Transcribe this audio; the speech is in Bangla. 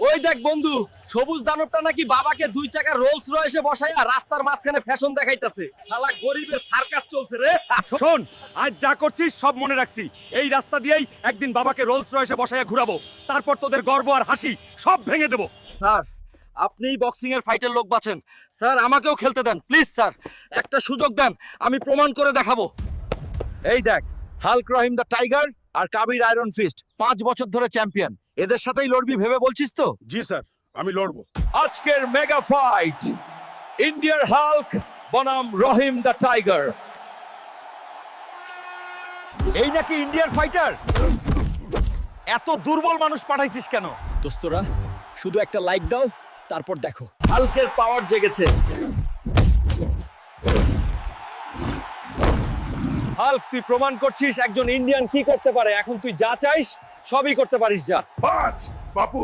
ওই দেখ বন্ধু, সবুজ দানবটা নাকি বাবাকে 2 চাকার রোলস রয়েসে বসাইয়া রাস্তার মাঝখানে ফ্যাশন দেখাইতাছে। শালা গরিবের সার্কাস চলছে রে। শোন, আজ যা করছিস সব মনে রাখছি। এই রাস্তা দিয়েই একদিন বাবাকে রোলস রয়েসে বসাইয়া ঘুরাবো, তারপর তোদের গর্ব আর হাসি সব ভেঙে দেবো। স্যার, আপনিই বক্সিং এর ফাইটের লোক বাছেন স্যার, আমাকেও খেলতে দেন প্লিজ স্যার, একটা সুযোগ দেন, আমি প্রমাণ করে দেখাবো। এই দেখ, হাল্ক রহিম দ্য টাইগার আর কাবির আয়রন ফিস্ট 5 বছর ধরে চ্যাম্পিয়ন, এদের সাথেই লড়বি ভেবে বলছিস তো? জি স্যার, আমি লড়বো। আজকের মেগা ফাইট, ইন্ডিয়ার হাল্ক বনাম রহিম দ্য টাইগার। এই নাকি ইন্ডিয়ার ফাইটার? এত দুর্বল মানুষ পাঠাইছিস কেন? দোস্তরা, শুধু একটা লাইক দাও, তারপর দেখো হাল্কের পাওয়ার জেগেছে। হাল্ক, তুই প্রমাণ করছিস একজন ইন্ডিয়ান কি করতে পারে। এখন তুই যা চাইস সবই করতে পারিস, যা। বাজ বাপু,